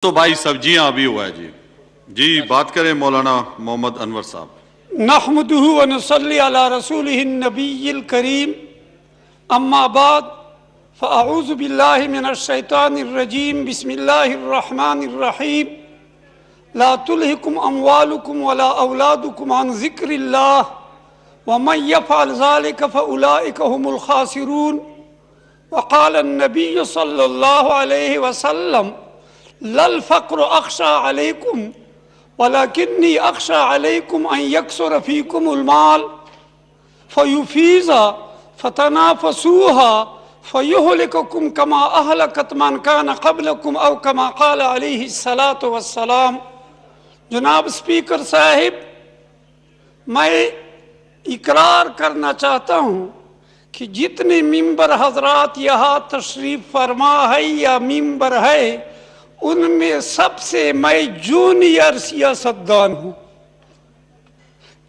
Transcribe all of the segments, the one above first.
تو بھائی سبزیاں ابھی ہوا ہے جی بات کریں مولانا محمد انور صاحب۔ نحمده ونصلي على رسوله النبي الكريم اما بعد فاعوذ بالله من الشيطان الرجيم بسم الله الرحمن الرحيم لا تلهكم اموالكم ولا اولادكم عن ذكر الله ومن يفعل ذلك فاولئك هم الخاسرون وقال النبي صلى الله عليه وسلم لا الفقر اخشى عليكم ولكني اخشى عليكم ان يكثر فيكم المال فيفيض فتنافسوها فيهلككم كما اهلكت من كان قبلكم او كما قال عليه الصلاة والسلام۔ جناب اسپیکر صاحب، میں اقرار کرنا چاہتا ہوں کہ جتنے ممبر حضرات یہاں تشریف فرما ہے یا ممبر ہے ان میں سب سے میں جونیئر سیاستدان ہوں۔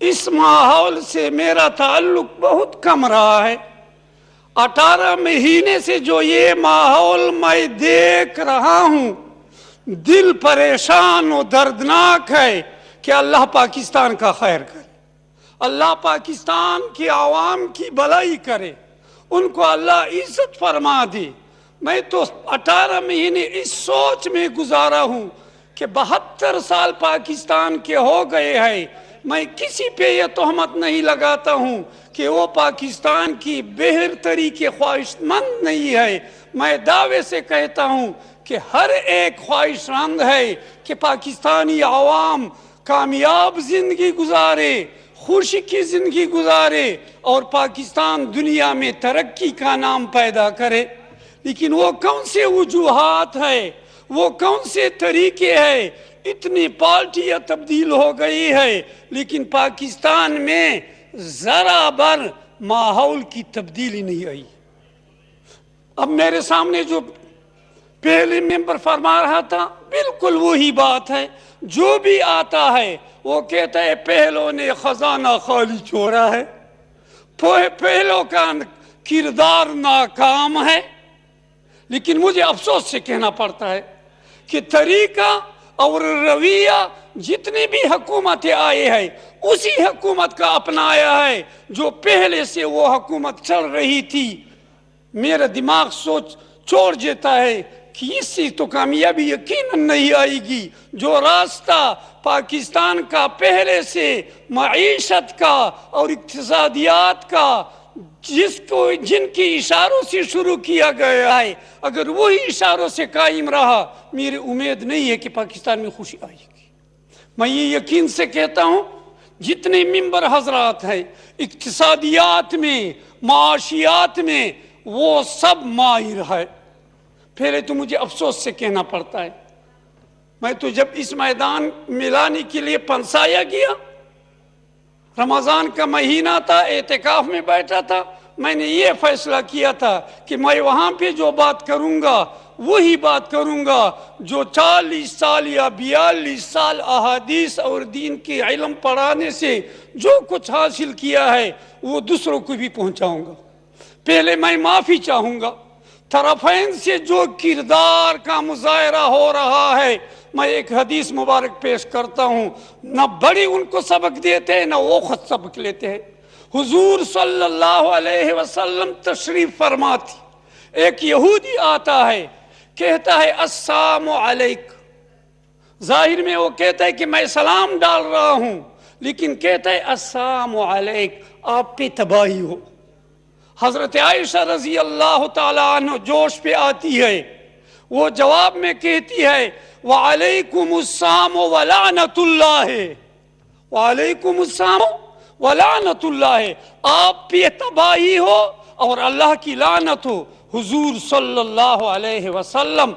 اس ماحول سے میرا تعلق بہت کم رہا ہے۔ 18 مہینے سے جو یہ ماحول میں دیکھ رہا ہوں، دل پریشان و دردناک ہے کہ اللہ پاکستان کا خیر کرے، اللہ پاکستان کی عوام کی بھلائی کرے، ان کو اللہ عزت فرما دے۔ میں تو 18 مہینے اس سوچ میں گزارا ہوں کہ 72 سال پاکستان کے ہو گئے ہیں۔ میں کسی پہ یہ تہمت نہیں لگاتا ہوں کہ وہ پاکستان کی بہتری کے خواہش مند نہیں ہے۔ میں دعوے سے کہتا ہوں کہ ہر ایک خواہش مند ہے کہ پاکستانی عوام کامیاب زندگی گزارے، خوشی کی زندگی گزارے اور پاکستان دنیا میں ترقی کا نام پیدا کرے۔ لیکن وہ کون سے وجوہات ہیں، وہ کون سے طریقے ہیں؟ اتنی پارٹیاں تبدیل ہو گئی ہے لیکن پاکستان میں ذرا بر ماحول کی تبدیلی نہیں آئی۔ اب میرے سامنے جو پہلے ممبر فرما رہا تھا بالکل وہی بات ہے۔ جو بھی آتا ہے وہ کہتا ہے پہلوں نے خزانہ خالی چھوڑا ہے، پہلوں کا کردار ناکام ہے۔ لیکن مجھے افسوس سے کہنا پڑتا ہے کہ طریقہ اور رویہ جتنی بھی حکومتیں آئی ہے اسی حکومت کا اپنایا ہے جو پہلے سے وہ حکومت چل رہی تھی۔ میرا دماغ سوچ چھوڑ دیتا ہے کہ اس سے تو کامیابی یقیناً نہیں آئے گی۔ جو راستہ پاکستان کا پہلے سے معیشت کا اور اقتصادیات کا جن کی اشاروں سے شروع کیا گیا ہے، اگر وہی اشاروں سے قائم رہا، میری امید نہیں ہے کہ پاکستان میں خوشی آئے گی۔ میں یہ یقین سے کہتا ہوں جتنے ممبر حضرات ہیں اقتصادیات میں، معاشیات میں، وہ سب ماہر ہے۔ پہلے تو مجھے افسوس سے کہنا پڑتا ہے، میں تو جب اس میدان میں لانے کے لیے پنسایا گیا، رمضان کا مہینہ تھا، اعتکاف میں بیٹھا تھا، میں نے یہ فیصلہ کیا تھا کہ میں وہاں پہ جو بات کروں گا وہی بات کروں گا جو 40 سال یا 42 سال احادیث اور دین کی علم پڑھانے سے جو کچھ حاصل کیا ہے وہ دوسروں کو بھی پہنچاؤں گا۔ پہلے میں معافی چاہوں گا طرفین سے جو کردار کا مظاہرہ ہو رہا ہے۔ میں ایک حدیث مبارک پیش کرتا ہوں، نہ بڑی ان کو سبق دیتے ہیں نہ وہ خود سبق لیتے ہیں۔ حضور صلی اللہ علیہ وسلم تشریف فرماتی، ایک یہودی آتا ہے، کہتا ہے السلام علیک۔ ظاہر میں وہ کہتا ہے کہ میں سلام ڈال رہا ہوں، لیکن کہتا ہے السلام علیک، آپ پہ تباہی ہو۔ حضرت عائشہ رضی اللہ تعالیٰ عنہ جوش پہ آتی ہے، وہ جواب میں کہتی ہے وعلیکم السلام ولعنت اللہ، وعلیکم السلام ولعنت اللہ، آپ پہ تباہی ہو اور اللہ کی لعنت ہو۔ حضور صلی اللہ علیہ وسلم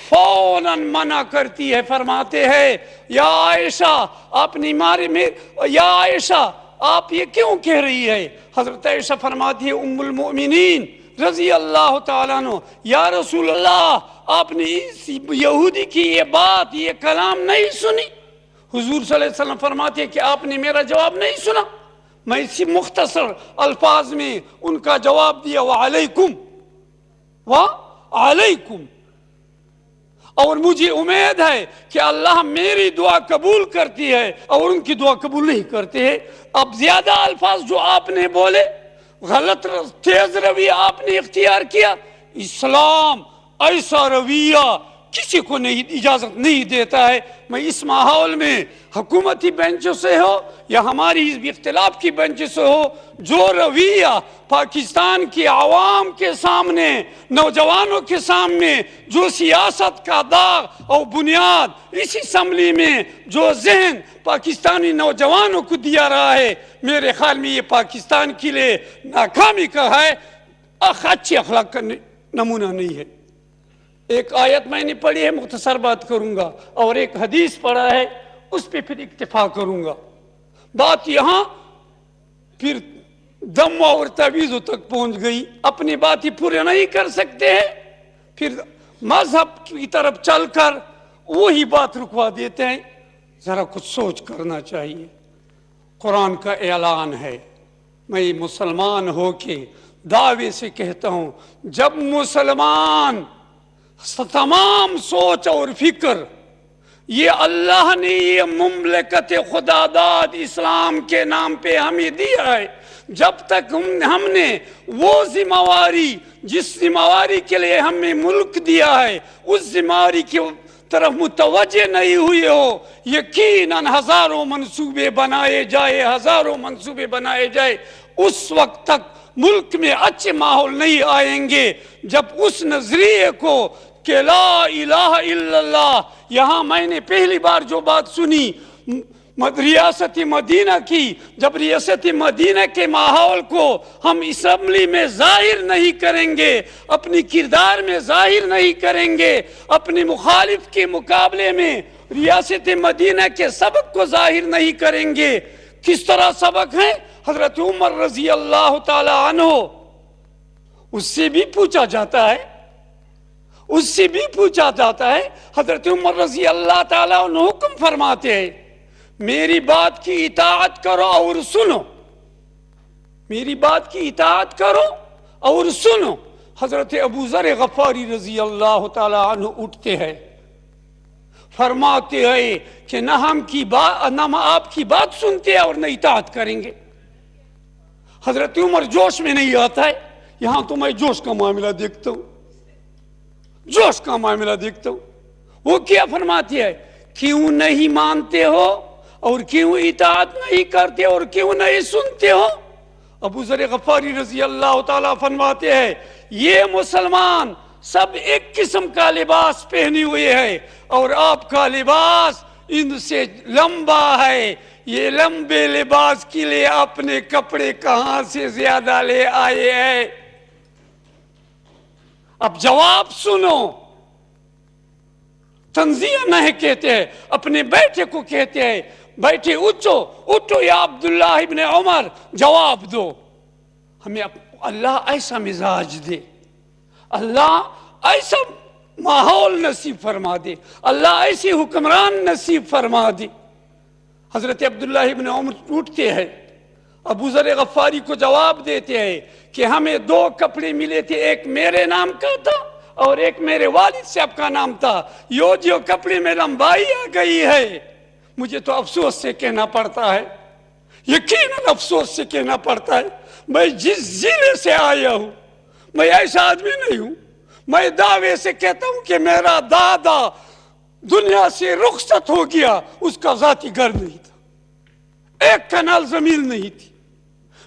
فوراً منع کرتی ہے، فرماتے ہیں یا عائشہ آپ نے مارے میں، یا عائشہ آپ یہ کیوں کہہ رہی ہے؟ حضرت عائشہ فرماتی ہے ام المؤمنین رضی اللہ تعالیٰ عنہ، یا رسول اللہ آپ نے اس یہودی کی یہ بات، یہ کلام نہیں سنی؟ حضور صلی اللہ علیہ وسلم فرماتے ہیں کہ آپ نے میرا جواب نہیں سنا؟ میں اسی مختصر الفاظ میں ان کا جواب دیا وعلیکم وعلیکم۔ اور مجھے امید ہے کہ اللہ میری دعا قبول کرتی ہے اور ان کی دعا قبول نہیں کرتے ہیں۔ اب زیادہ الفاظ جو آپ نے بولے، غلط تیز رویہ آپ نے اختیار کیا، اسلام ایسا رویہ کسی کو نہیں اجازت نہیں دیتا ہے۔ میں اس ماحول میں حکومتی بینچوں سے ہو یا ہماری حزب اختلاف کی بینچوں سے ہو، جو رویہ پاکستان کی عوام کے سامنے، نوجوانوں کے سامنے، جو سیاست کا داغ اور بنیاد اس اسمبلی میں جو ذہن پاکستانی نوجوانوں کو دیا رہا ہے، میرے خیال میں یہ پاکستان کے لیے ناکامی کا ہے، اچھی اخلاق کا نمونہ نہیں ہے۔ ایک آیت میں نے پڑھی ہے، مختصر بات کروں گا، اور ایک حدیث پڑھا ہے، اس پہ پھر اکتفا کروں گا۔ بات یہاں پھر دم اور تعویذوں تک پہنچ گئی، اپنی بات ہی پورے نہیں کر سکتے ہیں، پھر مذہب کی طرف چل کر وہی بات رکوا دیتے ہیں۔ ذرا کچھ سوچ کرنا چاہیے۔ قرآن کا اعلان ہے، میں مسلمان ہو کے دعوے سے کہتا ہوں، جب مسلمان تمام سوچ اور فکر یہ اللہ نے یہ مملکت خدا داد اسلام کے نام پہ ہمیں دیا ہے، جب تک ہم نے وہ ذمہ واری جس ذمہ واری کے لیے ہمیں ملک دیا ہے اس ذمہ واری کی طرف متوجہ نہیں ہوئے ہو، یقیناً ہزاروں منصوبے بنائے جائے، اس وقت تک ملک میں اچھے ماحول نہیں آئیں گے جب اس نظریے کو کہ لا الہ الا اللہ، یہاں میں نے پہلی بار جو بات سنی ریاست مدینہ کی، جب ریاست مدینہ کے ماحول کو ہم اسمبلی میں ظاہر نہیں کریں گے، اپنی کردار میں ظاہر نہیں کریں گے، اپنے مخالف کے مقابلے میں ریاست مدینہ کے سبق کو ظاہر نہیں کریں گے۔ کس طرح سبق ہیں؟ حضرت عمر رضی اللہ تعالی عنہ، اس سے بھی پوچھا جاتا ہے، حضرت عمر رضی اللہ تعالی عنہ حکم فرماتے ہیں، میری بات کی اطاعت کرو اور سنو، میری بات کی اطاعت کرو اور سنو۔ حضرت ابو ذر غفاری رضی اللہ تعالی عنہ اٹھتے ہیں، فرماتے ہیں کہ نہ ہم آپ کی بات سنتے ہیں اور نہ اطاعت کریں گے۔ حضرت عمر جوش میں نہیں آتا ہے، یہاں تو میں جوش کا معاملہ دیکھتا ہوں، وہ کیا فرماتی ہے؟ کیوں نہیں مانتے ہو اور کیوں اطاعت نہیں کرتے اور کیوں نہیں سنتے ہو؟ ابو ذر غفاری رضی اللہ تعالیٰ فرماتے ہیں، یہ مسلمان سب ایک قسم کا لباس پہنے ہوئے ہیں اور آپ کا لباس ان سے لمبا ہے، یہ لمبے لباس کے لیے اپنے کپڑے کہاں سے زیادہ لے آئے ہیں؟ اب جواب سنو، تنزیہ نہیں کہتے ہیں، اپنے بیٹے کو کہتے ہیں، بیٹے اٹھو یا عبداللہ ابن عمر، جواب دو۔ ہمیں اللہ ایسا مزاج دے، اللہ ایسا ماحول نصیب فرما دے، اللہ ایسی حکمران نصیب فرما دے۔ حضرت عبداللہ ابن عمر اٹھتے ہیں، ابو ذر غفاری کو جواب دیتے ہیں کہ ہمیں 2 کپڑے ملے تھے، ایک میرے نام کا تھا اور ایک میرے والد صاحب کا نام تھا، جو کپڑے میں لمبائی آ گئی ہے، مجھے تو افسوس سے کہنا پڑتا ہے، یقیناً افسوس سے کہنا پڑتا ہے، میں جس ضلع سے آیا ہوں میں ایسا آدمی نہیں ہوں، میں دعوے سے کہتا ہوں کہ میرا دادا دنیا سے رخصت ہو گیا، اس کا ذاتی گھر نہیں تھا، 1 کنال زمین نہیں تھی،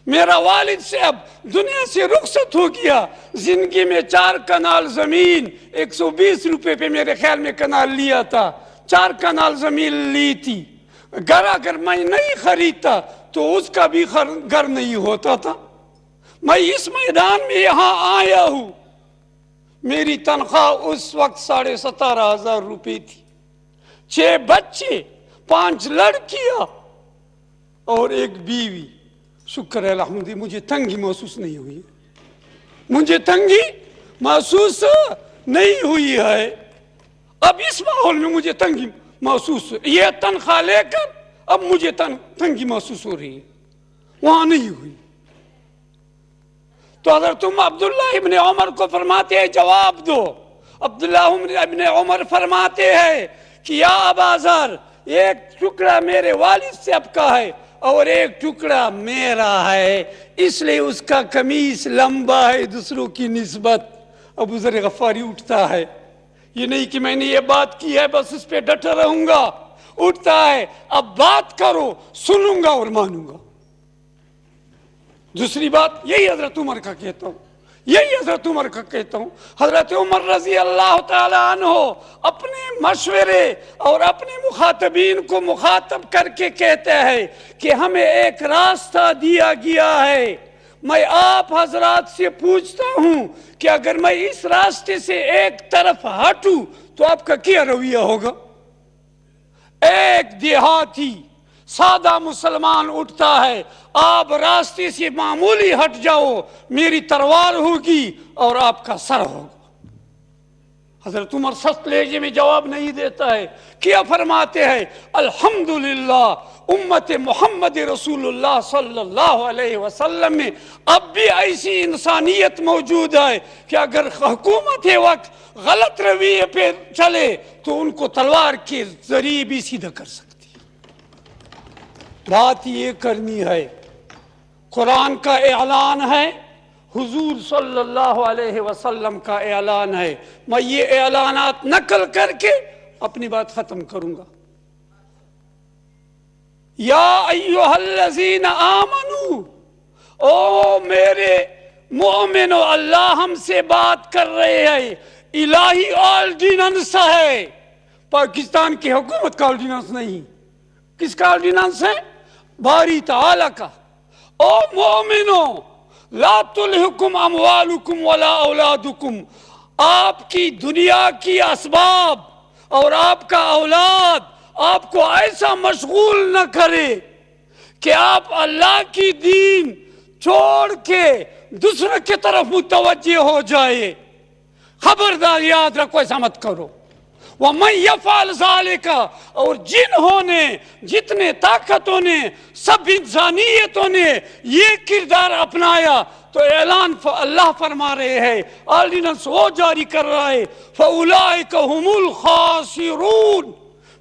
میرا والد صاحب دنیا سے رخصت ہو گیا، زندگی میں 4 کنال زمین 120 روپے پہ میرے خیال میں کنال لیا تھا، 4 کنال زمین لی تھی، گھر اگر میں نہیں خریدتا تو اس کا بھی گھر نہیں ہوتا تھا۔ میں اس میدان میں یہاں آیا ہوں، میری تنخواہ اس وقت 17,500 روپے تھی، 6 بچے، 5 لڑکیاں اور 1 بیوی۔ شکر ہے الحمدللہ، مجھے تنگی محسوس نہیں ہوئی ہے، اب اس ماحول میں مجھے تنگی محسوس، یہ تنخواہ لے کر اب مجھے تنگی محسوس ہو رہی ہے، وہاں نہیں ہوئی۔ تو اگر تم عبداللہ ابن عمر کو فرماتے ہیں جواب دو، عبداللہ ابن عمر فرماتے ہیں کہ یا ابا ذر، ایک ٹکڑا میرے والد سے اب کا ہے اور ایک ٹکڑا میرا ہے، اس لیے اس کا قمیص لمبا ہے دوسروں کی نسبت۔ ابو ذر غفاری اٹھتا ہے، یہ نہیں کہ میں نے یہ بات کی ہے بس اس پہ ڈٹا رہوں گا، اٹھتا ہے اب بات کرو، سنوں گا اور مانوں گا۔ دوسری بات یہی حضرت عمر کا کہتا ہوں، یہی حضرت عمر کا کہتا ہوں۔ حضرت عمر رضی اللہ تعالی عنہ اپنے مشورے اور اپنے مخاطبین کو مخاطب کر کے کہتے ہیں کہ ہمیں ایک راستہ دیا گیا ہے، میں آپ حضرات سے پوچھتا ہوں کہ اگر میں اس راستے سے ایک طرف ہٹوں تو آپ کا کیا رویہ ہوگا؟ ایک دیہاتی سادہ مسلمان اٹھتا ہے، آپ راستے سے معمولی ہٹ جاؤ، میری تلوار ہوگی اور آپ کا سر ہوگا۔ حضرت عمر سخت لہجے میں جواب نہیں دیتا ہے، کیا فرماتے ہیں؟ الحمدللہ امت محمد رسول اللہ صلی اللہ علیہ وسلم میں اب بھی ایسی انسانیت موجود ہے کہ اگر حکومت وقت غلط رویے پہ چلے تو ان کو تلوار کے ذریعے بھی سیدھا کر سکتی۔ بات یہ کرنی ہے، قرآن کا اعلان ہے، حضور صلی اللہ علیہ وسلم کا اعلان ہے، میں یہ اعلانات نقل کر کے اپنی بات ختم کروں گا۔ یا ایہا الذین آمنو، او میرے مومنو، اللہ ہم سے بات کر رہے ہیں، الہی آرڈیننس ہے، پاکستان کی حکومت کا آرڈیننس نہیں۔ کس کا آرڈیننس ہے؟ باری تعالیٰ کا۔ او مومنو لا تلہکم اموالکم ولا اولادکم، آپ کی دنیا کی اسباب اور آپ کا اولاد آپ کو ایسا مشغول نہ کرے کہ آپ اللہ کی دین چھوڑ کے دوسرے کی طرف متوجہ ہو جائے۔ خبردار یاد رکھو، ایسا مت کرو۔ وَمَنْ يَفْعَلْ ذَلِكَ، اور جنہوں نے، جتنے طاقتوں نے، سب انسانیتوں نے یہ کردار اپنایا تو اعلان اللہ فرما رہے ہیں، آرڈیننس وہ جاری کر رہا ہے، فَأُولَئِكَ هُمُ الْخَاسِرُونَ،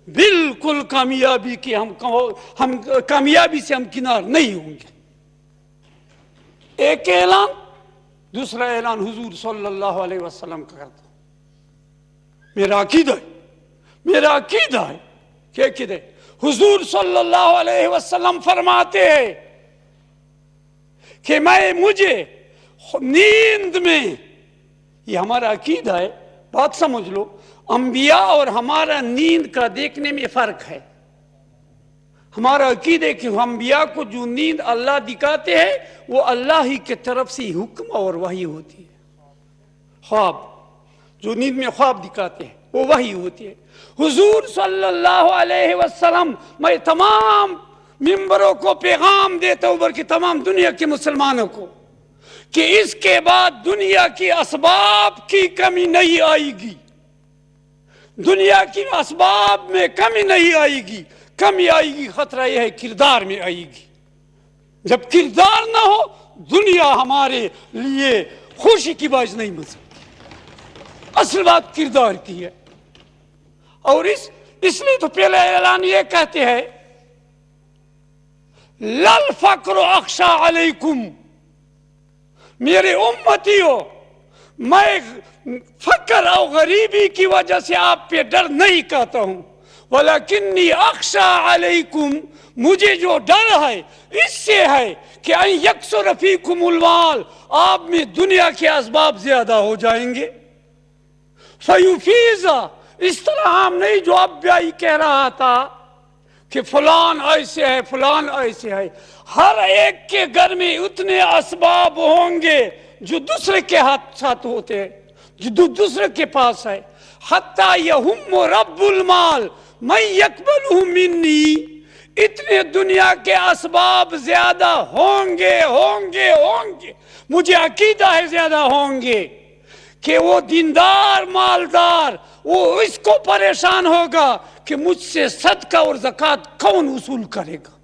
بالکل کامیابی کی ہم کامیابی سے ہم کنار نہیں ہوں گے۔ ایک اعلان، دوسرا اعلان حضور صلی اللہ علیہ وسلم کا کرتا۔ میرا عقیدہ ہے، میرا عقیدہ ہے کہ کدے حضور صلی اللہ علیہ وسلم فرماتے ہیں کہ مجھے نیند میں، یہ ہمارا عقیدہ ہے، بات سمجھ لو، انبیاء اور ہمارا نیند کا دیکھنے میں فرق ہے۔ ہمارا عقیدہ ہے کہ انبیاء کو جو نیند اللہ دکھاتے ہیں وہ اللہ ہی کی طرف سے حکم اور وحی ہوتی ہے۔ خواب، جو نیند میں خواب دکھاتے ہیں وہ وحی ہوتی ہے۔ حضور صلی اللہ علیہ وسلم، میں تمام ممبروں کو پیغام دیتا ہوں بلکہ تمام دنیا کے مسلمانوں کو کہ اس کے بعد دنیا کی اسباب کی کمی نہیں آئے گی، دنیا کی اسباب میں کمی نہیں آئے گی، کمی آئے گی خطرہ یہ ہے کردار میں آئے گی۔ جب کردار نہ ہو دنیا ہمارے لیے خوشی کی باعث نہیں بن سکتی۔ اصل بات کردار کی ہے، اور اس لیے تو پہلے اعلان یہ کہتے ہیں لَلْفَقْرُ أَخْشَى عَلَيْكُمْ، میرے امتیوں، میں فقر اور غریبی کی وجہ سے آپ پہ ڈر نہیں کہتا ہوں، وَلَكِنِّي أَخْشَى عَلَيْكُمْ، مجھے جو ڈر ہے اس سے ہے کہ أَن يَكْثُرَ فِيكُمُ الْمَالُ، آپ میں دنیا کے اسباب زیادہ ہو جائیں گے۔ فَيُفِيزَ، اس طرح ہم نہیں جو اب بھی کہہ رہا تھا کہ فلان ایسے ہے، فلان ایسے ہے، ہر ایک کے گھر میں اتنے اسباب ہوں گے جو دوسرے کے ساتھ ہوتے ہیں، جو دوسرے کے پاس ہے، حتیٰ یہم رب المال من یقبلہ منی، اتنے دنیا کے اسباب زیادہ ہوں گے، مجھے عقیدہ ہے زیادہ ہوں گے کہ وہ دیندار مالدار وہ اس کو پریشان ہوگا کہ مجھ سے صدقہ اور زکوٰۃ کون وصول کرے گا۔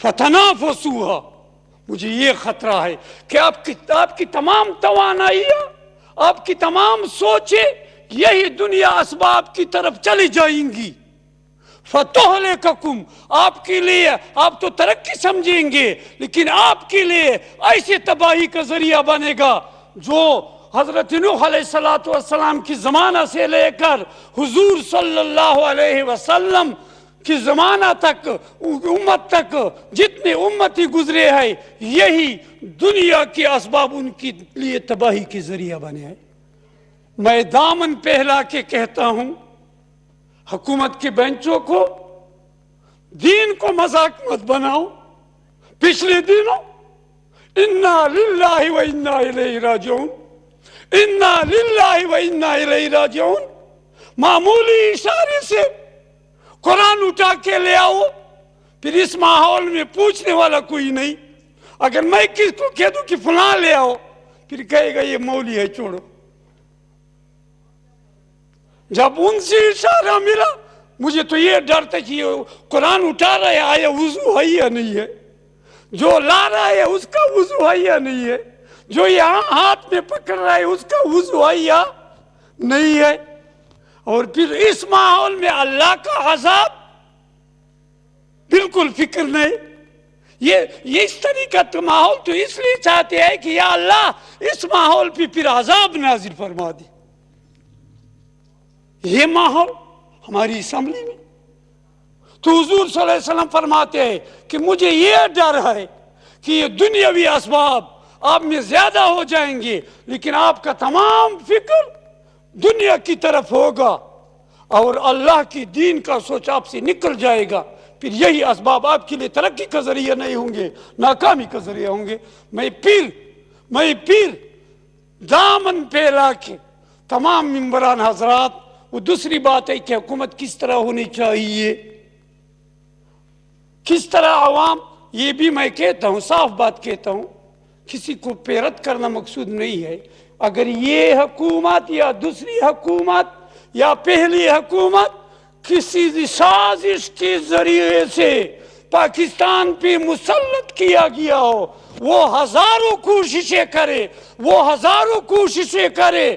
فتنافسوها، مجھے یہ خطرہ ہے کہ آپ کی تمام توانائیاں، آپ کی تمام سوچیں یہی دنیا اسباب کی طرف چلی جائیں گی. فَتُهْلِكَكُمْ، آپ کے لیے، آپ تو ترقی سمجھیں گے لیکن آپ کے لیے ایسی تباہی کا ذریعہ بنے گا جو حضرت نوح علیہ السلام کی زمانہ سے لے کر حضور صلی اللہ علیہ وسلم کی زمانہ تک، امت تک جتنے امتی گزرے ہیں، یہی دنیا کے اسباب ان کے لیے تباہی کے ذریعہ بنے ہیں. میں دامن پہلا کے کہتا ہوں حکومت کے بینچوں کو، دین کو مذاق مت بناؤ. پچھلے دنوں انا للہ و انا الیہ راجعون، انا للہ و انا الیہ راجعون، معمولی اشارے سے قرآن اٹھا کے لے آؤ، پھر اس ماحول میں پوچھنے والا کوئی نہیں. اگر میں کس کو کہہ دوں کہ فلاں لے آؤ، پھر کہے گا یہ مولوی ہے چھوڑو. جب ان سے اشارہ ملا مجھے تو یہ ڈر تھا کہ یہ قرآن اٹھا رہا ہے، آیا وضو ہے یا نہیں ہے، جو لا رہا ہے اس کا وضو ہے یا نہیں ہے، جو یہاں ہاتھ میں پکڑ رہا ہے اس کا وضو ہے یا نہیں ہے. اور پھر اس ماحول میں اللہ کا عذاب بالکل فکر نہیں. یہ اس طریقہ کا ماحول تو اس لیے چاہتے ہیں کہ یا اللہ اس ماحول پہ پھر عذاب نازل فرما دی. یہ ماحول ہماری اسمبلی میں تو حضور صلی اللہ علیہ وسلم فرماتے ہیں کہ مجھے یہ ڈر ہے کہ یہ دنیاوی اسباب آپ میں زیادہ ہو جائیں گے لیکن آپ کا تمام فکر دنیا کی طرف ہوگا اور اللہ کی دین کا سوچ آپ سے نکل جائے گا. پھر یہی اسباب آپ کے لیے ترقی کا ذریعہ نہیں ہوں گے، ناکامی کا ذریعہ ہوں گے. میں پھر دامن پھیلا کے تمام ممبران حضرات، وہ دوسری بات ہے کہ حکومت کس طرح ہونی چاہیے، کس طرح عوام، یہ بھی میں کہتا ہوں، صاف بات کہتا ہوں، کسی کو پیرت کرنا مقصود نہیں ہے. اگر یہ حکومت یا دوسری حکومت یا پہلی حکومت کسی سازش کے ذریعے سے پاکستان پہ مسلط کیا گیا ہو، وہ ہزاروں کوششیں کرے،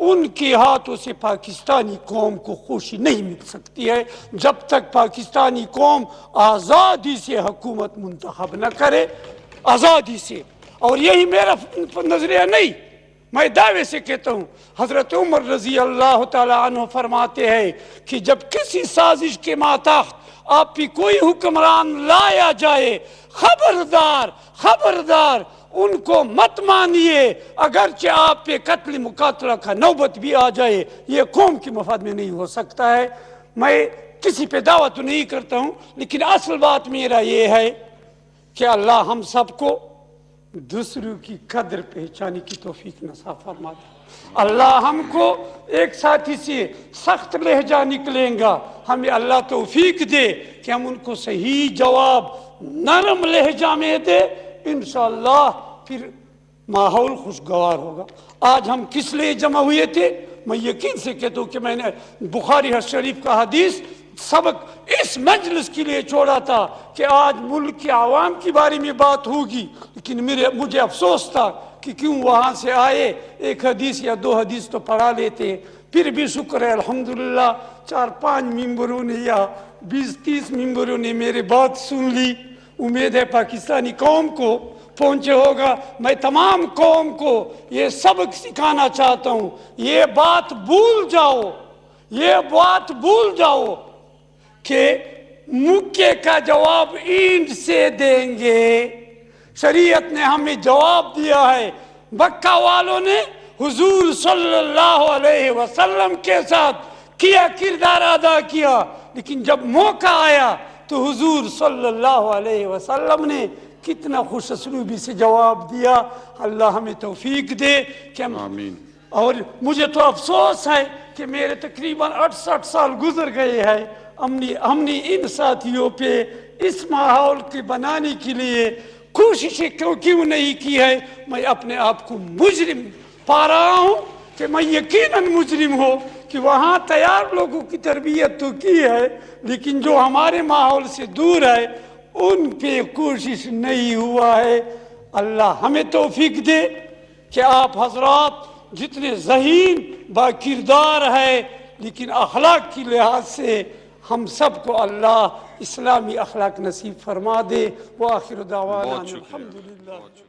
ان کے ہاتھوں سے پاکستانی قوم کو خوشی نہیں مل سکتی ہے جب تک پاکستانی قوم آزادی سے حکومت منتخب نہ کرے، آزادی سے. اور یہی میرا نظریہ نہیں، میں دعوے سے کہتا ہوں، حضرت عمر رضی اللہ تعالی عنہ فرماتے ہیں کہ جب کسی سازش کے ماتحت آپ پہ کوئی حکمران لایا جائے، خبردار ان کو مت مانیے، اگرچہ آپ پہ قتل مقاتلہ کا نوبت بھی آ جائے، یہ قوم کے مفاد میں نہیں ہو سکتا ہے. میں کسی پہ دعویٰ تو نہیں کرتا ہوں لیکن اصل بات میرا یہ ہے کہ اللہ ہم سب کو دوسروں کی قدر پہچانے کی توفیق نصیب فرما دے. اللہ ہم کو ایک ساتھی سے سخت لہجہ نکلیں گا، ہمیں اللہ توفیق دے کہ ہم ان کو صحیح جواب نرم لہجہ میں دے، انشاءاللہ پھر ماحول خوشگوار ہوگا. آج ہم کس لیے جمع ہوئے تھے؟ میں یقین سے کہتا ہوں کہ میں نے بخاری شریف کا حدیث سبق اس مجلس کے لیے چھوڑا تھا کہ آج ملک کے عوام کے بارے میں بات ہوگی، لیکن مجھے افسوس تھا کہ کیوں وہاں سے آئے، ایک حدیث یا دو حدیث تو پڑھا لیتے. پھر بھی شکر ہے الحمدللہ 4-5 ممبروں نے یا 20-30 ممبروں نے میری بات سن لی. امید ہے پاکستانی قوم کو پہنچے ہوگا. میں تمام قوم کو یہ سبق سکھانا چاہتا ہوں، یہ بات بھول جاؤ کہ مکے کا جواب اینٹ سے دیں گے. شریعت نے ہمیں جواب دیا ہے، مکہ والوں نے حضور صلی اللہ علیہ وسلم کے ساتھ کیا کردار ادا کیا، لیکن جب موقع آیا تو حضور صلی اللہ علیہ وسلم نے کتنا خوش اسلوبی سے جواب دیا. اللہ ہمیں توفیق دے کہ ہم آمین. اور مجھے تو افسوس ہے کہ میرے تقریباً 68 سال گزر گئے ہیں، ہم نے ان ساتھیوں پہ اس ماحول کے بنانے کے لیے کوششیں کیوں نہیں کی ہے. میں اپنے آپ کو مجرم پا رہا ہوں کہ میں یقیناً مجرم ہوں کہ وہاں تیار لوگوں کی تربیت تو کی ہے لیکن جو ہمارے ماحول سے دور ہے ان پہ کوشش نہیں ہوا ہے. اللہ ہمیں توفیق دے کہ آپ حضرات جتنے ذہین با کردار ہے لیکن اخلاق کی لحاظ سے ہم سب کو اللہ اسلامی اخلاق نصیب فرما دے. وآخر دعوانا بہت شکریہ. الحمدللہ.